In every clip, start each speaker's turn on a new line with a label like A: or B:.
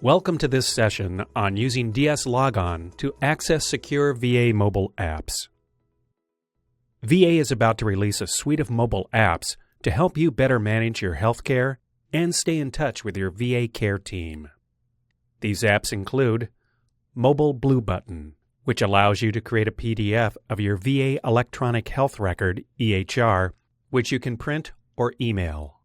A: Welcome to this session on using DS Logon to access secure VA mobile apps. VA is about to release a suite of mobile apps to help you better manage your healthcare and stay in touch with your VA care team. These apps include Mobile Blue Button, which allows you to create a PDF of your VA electronic health record, EHR, which you can print or email.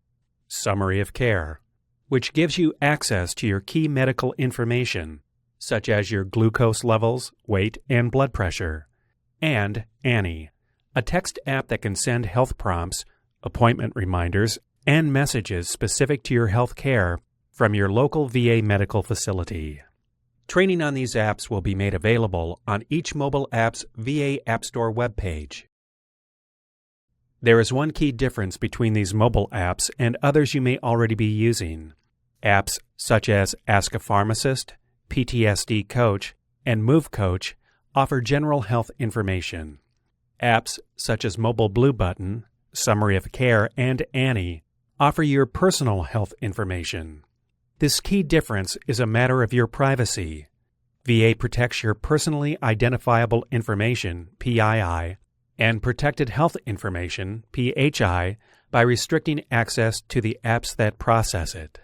A: Summary of Care, which gives you access to your key medical information, such as your glucose levels, weight, and blood pressure. And Annie, a text app that can send health prompts, appointment reminders, and messages specific to your health care from your local VA medical facility. Training on these apps will be made available on each mobile app's VA App Store webpage. There is one key difference between these mobile apps and others you may already be using. Apps such as Ask a Pharmacist, PTSD Coach, and Move Coach offer general health information. Apps such as Mobile Blue Button, Summary of Care, and Annie offer your personal health information. This key difference is a matter of your privacy. VA protects your personally identifiable information, PII, and protected health information, PHI, by restricting access to the apps that process it.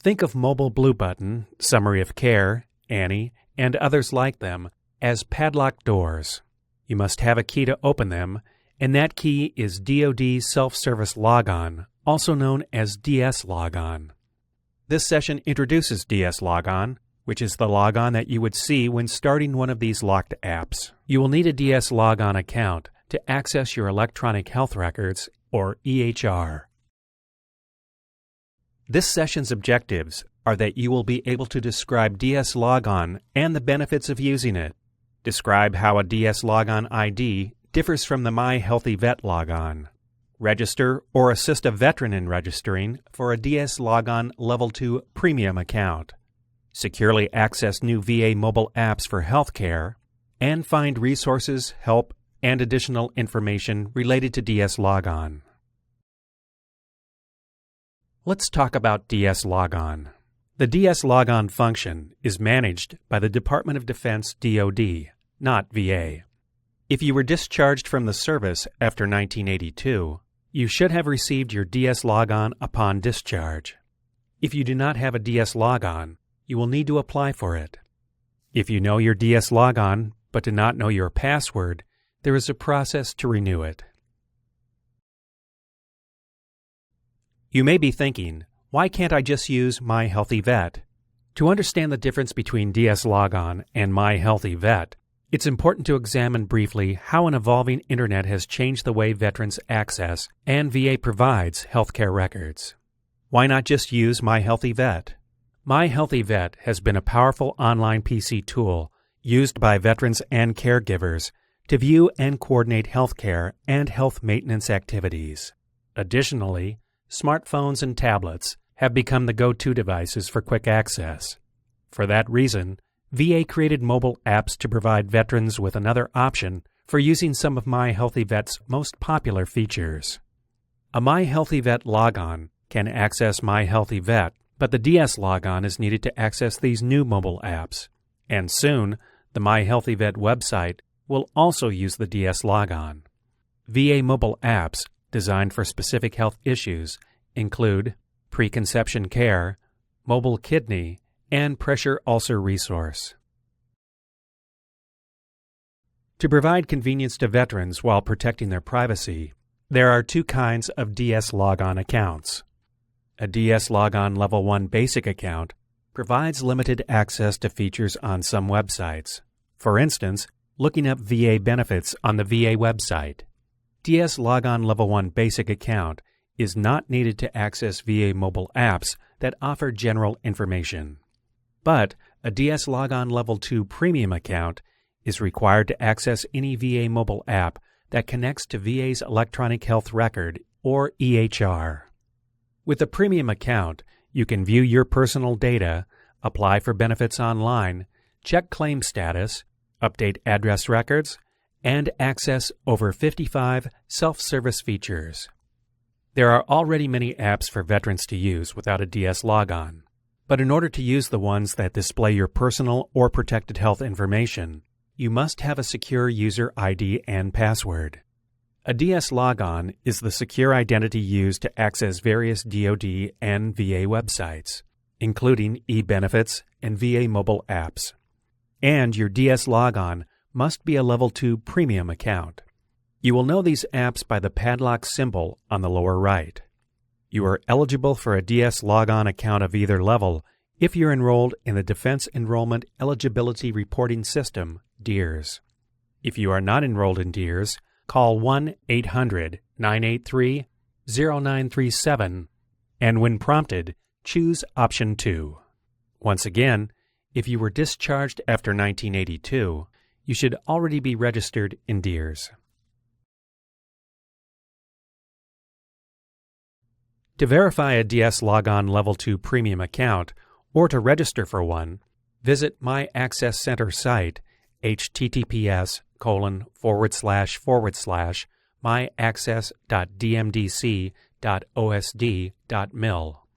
A: Think of Mobile Blue Button, Summary of Care, Annie, and others like them as padlocked doors. You must have a key to open them, and that key is DoD Self-Service Logon, also known as DS Logon. This session introduces DS Logon, which is the logon that you would see when starting one of these locked apps. You will need a DS Logon account to access your electronic health records, or EHR. This session's objectives are that you will be able to describe DS Logon and the benefits of using it, describe how a DS Logon ID differs from the My HealtheVet Logon, register or assist a veteran in registering for a DS Logon Level 2 premium account, securely access new VA mobile apps for healthcare, and find resources, help, and additional information related to DS Logon. Let's talk about DS Logon. The DS Logon function is managed by the Department of Defense DoD, not VA. If you were discharged from the service after 1982, you should have received your DS Logon upon discharge. If you do not have a DS Logon, you will need to apply for it. If you know your DS Logon but do not know your password, there is a process to renew it. You may be thinking, why can't I just use My HealtheVet? To understand the difference between DS Logon and My HealtheVet, it's important to examine briefly how an evolving internet has changed the way veterans access and VA provides healthcare records. Why not just use My HealtheVet? My HealtheVet has been a powerful online PC tool used by veterans and caregivers to view and coordinate healthcare and health maintenance activities. Additionally, smartphones and tablets have become the go-to devices for quick access. For that reason, VA created mobile apps to provide veterans with another option for using some of My HealtheVet's most popular features. A My HealtheVet Logon can access My HealtheVet, but the DS Logon is needed to access these new mobile apps. And soon, the My HealtheVet website will also use the DS Logon. VA mobile apps designed for specific health issues include preconception care, mobile kidney, and pressure ulcer resource. To provide convenience to veterans while protecting their privacy, there are two kinds of DS Logon accounts. A DS Logon Level 1 basic account provides limited access to features on some websites. For instance, looking up VA benefits on the VA website. DS Logon Level 1 basic account is not needed to access VA mobile apps that offer general information. But a DS Logon Level 2 premium account is required to access any VA mobile app that connects to VA's electronic health record, or EHR. With a premium account, you can view your personal data, apply for benefits online, check claim status, update address records, and access over 55 self-service features. There are already many apps for veterans to use without a DS Logon. But in order to use the ones that display your personal or protected health information, you must have a secure user ID and password. A DS Logon is the secure identity used to access various DoD and VA websites, including e-benefits and VA mobile apps. And your DS Logon must be a Level 2 premium account. You will know these apps by the padlock symbol on the lower right. You are eligible for a DS Logon account of either level if you're enrolled in the Defense Enrollment Eligibility Reporting System, DEERS. If you are not enrolled in DEERS, call 1-800-983-0937 and when prompted, choose option 2. Once again, if you were discharged after 1982, you should already be registered in DEERS. To verify a DS Logon Level 2 premium account or to register for one, visit My Access Center site https://myaccess.dmdc.osd.mil.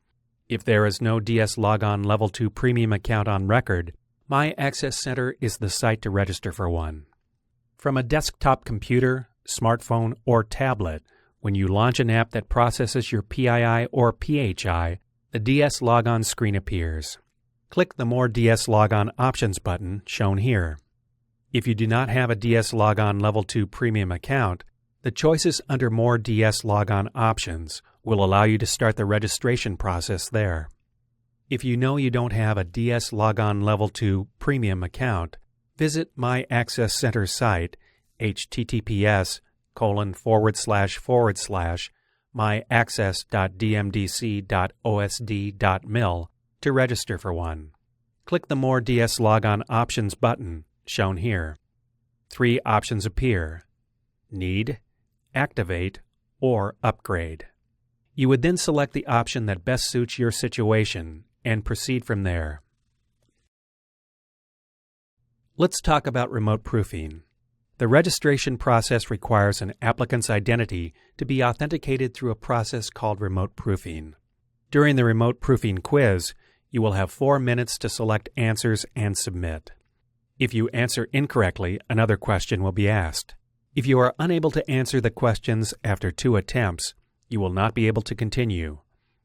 A: If there is no DS Logon Level 2 premium account on record, My Access Center is the site to register for one. From a desktop computer, smartphone, or tablet, when you launch an app that processes your PII or PHI, the DS Logon screen appears. Click the More DS Logon Options button shown here. If you do not have a DS Logon Level 2 premium account, the choices under More DS Logon Options will allow you to start the registration process there. If you know you don't have a DS Logon Level 2 premium account, visit My Access Center site https://myaccess.dmdc.osd.mil to register for one. Click the More DS Logon Options button shown here. 3 options appear: Need, Activate, or Upgrade. You would then select the option that best suits your situation and proceed from there. Let's talk about remote proofing. The registration process requires an applicant's identity to be authenticated through a process called remote proofing. During the remote proofing quiz, you will have 4 minutes to select answers and submit. If you answer incorrectly, another question will be asked. If you are unable to answer the questions after 2 attempts, you will not be able to continue.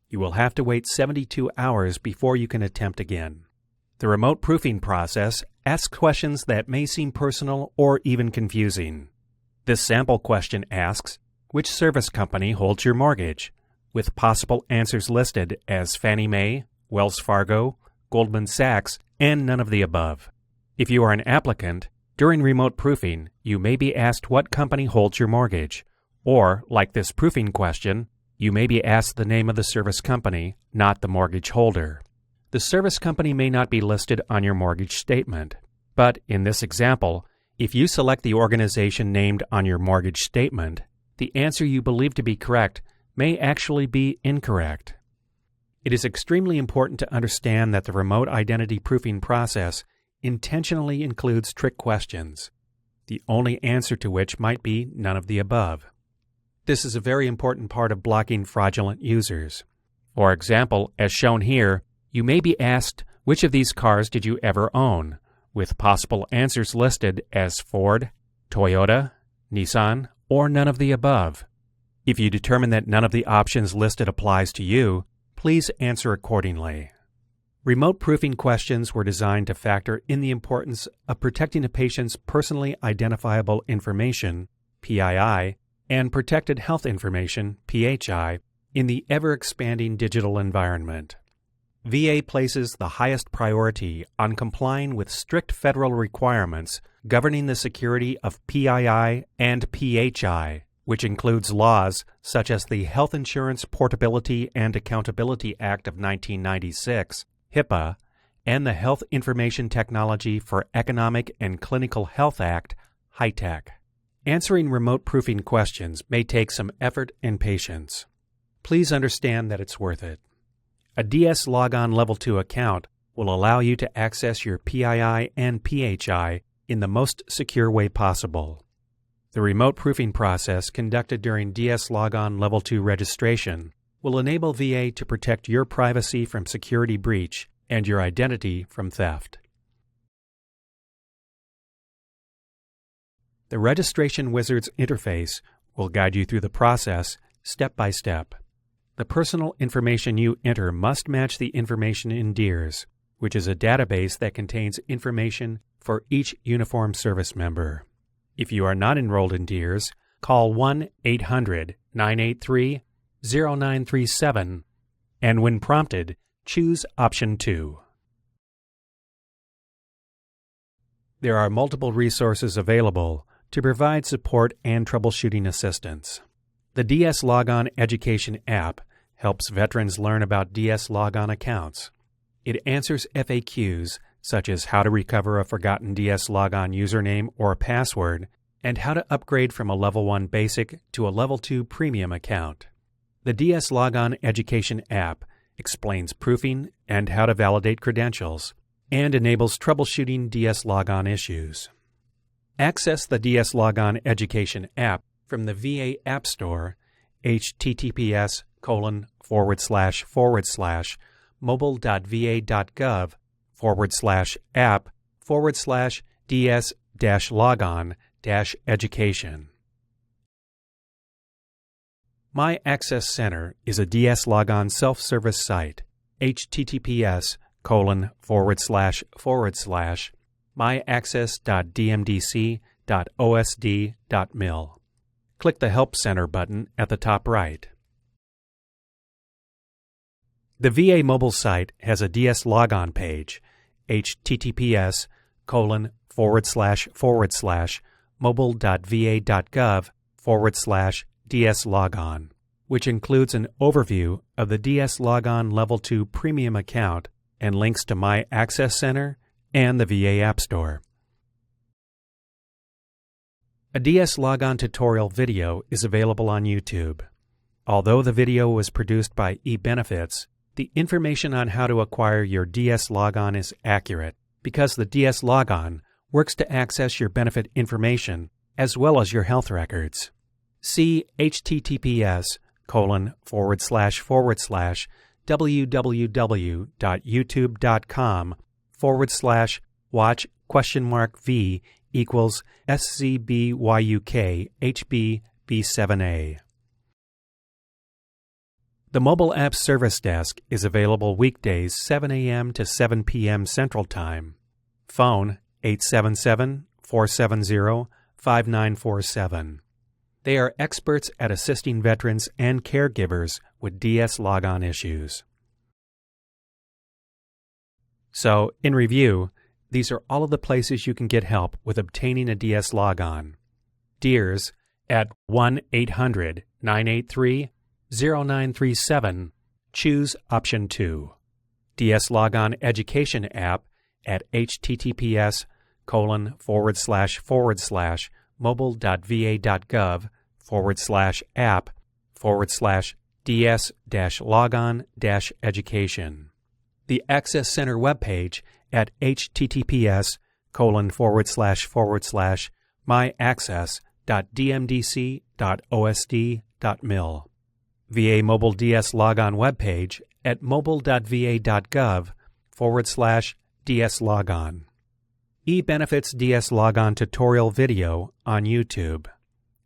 A: You will have to wait 72 hours before you can attempt again. The remote proofing process asks questions that may seem personal or even confusing. This sample question asks, which service company holds your mortgage? With possible answers listed as Fannie Mae, Wells Fargo, Goldman Sachs, and none of the above. If you are an applicant, during remote proofing, you may be asked what company holds your mortgage, or, like this proofing question, you may be asked the name of the service company, not the mortgage holder. The service company may not be listed on your mortgage statement, but in this example, if you select the organization named on your mortgage statement, the answer you believe to be correct may actually be incorrect. It is extremely important to understand that the remote identity proofing process intentionally includes trick questions, the only answer to which might be none of the above. This is a very important part of blocking fraudulent users. For example, as shown here, you may be asked, which of these cars did you ever own? With possible answers listed as Ford, Toyota, Nissan, or none of the above. If you determine that none of the options listed applies to you, please answer accordingly. Remote proofing questions were designed to factor in the importance of protecting a patient's personally identifiable information, PII, and protected health information, PHI, in the ever-expanding digital environment. VA places the highest priority on complying with strict federal requirements governing the security of PII and PHI, which includes laws such as the Health Insurance Portability and Accountability Act of 1996, HIPAA, and the Health Information Technology for Economic and Clinical Health Act, HITECH. Answering remote proofing questions may take some effort and patience. Please understand that it's worth it. A DS Logon Level 2 account will allow you to access your PII and PHI in the most secure way possible. The remote proofing process conducted during DS Logon Level 2 registration will enable VA to protect your privacy from security breach and your identity from theft. The Registration Wizard's interface will guide you through the process step by step. The personal information you enter must match the information in DEARS, which is a database that contains information for each uniformed service member. If you are not enrolled in DEARS, call 1-800-983-0937 and when prompted, choose option 2. There are multiple resources available to provide support and troubleshooting assistance. The DS Logon Education app helps veterans learn about DS Logon accounts. It answers FAQs such as how to recover a forgotten DS Logon username or password and how to upgrade from a Level 1 Basic to a Level 2 Premium account. The DS Logon Education app explains proofing and how to validate credentials and enables troubleshooting DS Logon issues. Access the DS Logon Education app from the VA App Store, https://mobile.va.gov/app/DS-Logon-education. My Access Center is a DS Logon self-service site, https://myaccess.dmdc.osd.mil. Click the Help Center button at the top right. The VA mobile site has a DS Logon page, https://mobile.va.gov/DS-Logon, which includes an overview of the DS Logon Level 2 Premium account and links to My Access Center and the VA App Store. A DS Logon tutorial video is available on YouTube. Although the video was produced by eBenefits, the information on how to acquire your DS Logon is accurate because the DS Logon works to access your benefit information as well as your health records. See https://www.youtube.com/watch?v equals SCBYUK-HB-B7A. The Mobile App Service Desk is available weekdays 7 a.m. to 7 p.m. Central Time. Phone 877-470-5947. They are experts at assisting veterans and caregivers with DS Logon issues. So, in review, these are all of the places you can get help with obtaining a DS Logon. DEARS at 1-800-983-0937. Choose option 2. DS Logon Education app at https://mobile.va.gov/app/DS-Logon-education. The Access Center webpage at https://myaccess.dmdc.osd.mil. VA Mobile DS Logon webpage at mobile.va.gov/DS-Logon. eBenefits DS Logon tutorial video on YouTube.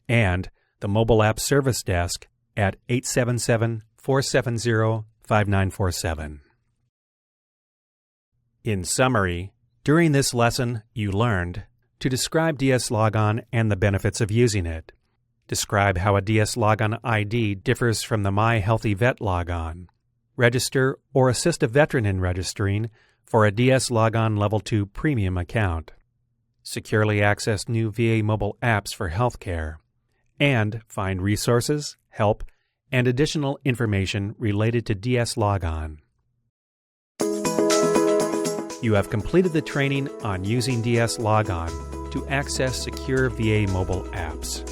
A: And the Mobile App Service Desk at 877-470-5947. In summary, during this lesson, you learned to describe DS Logon and the benefits of using it. Describe how a DS Logon ID differs from the My HealtheVet Logon. Register or assist a veteran in registering for a DS Logon Level 2 Premium account. Securely access new VA mobile apps for healthcare. And find resources, help, and additional information related to DS Logon. You have completed the training on using DS Logon to access secure VA mobile apps.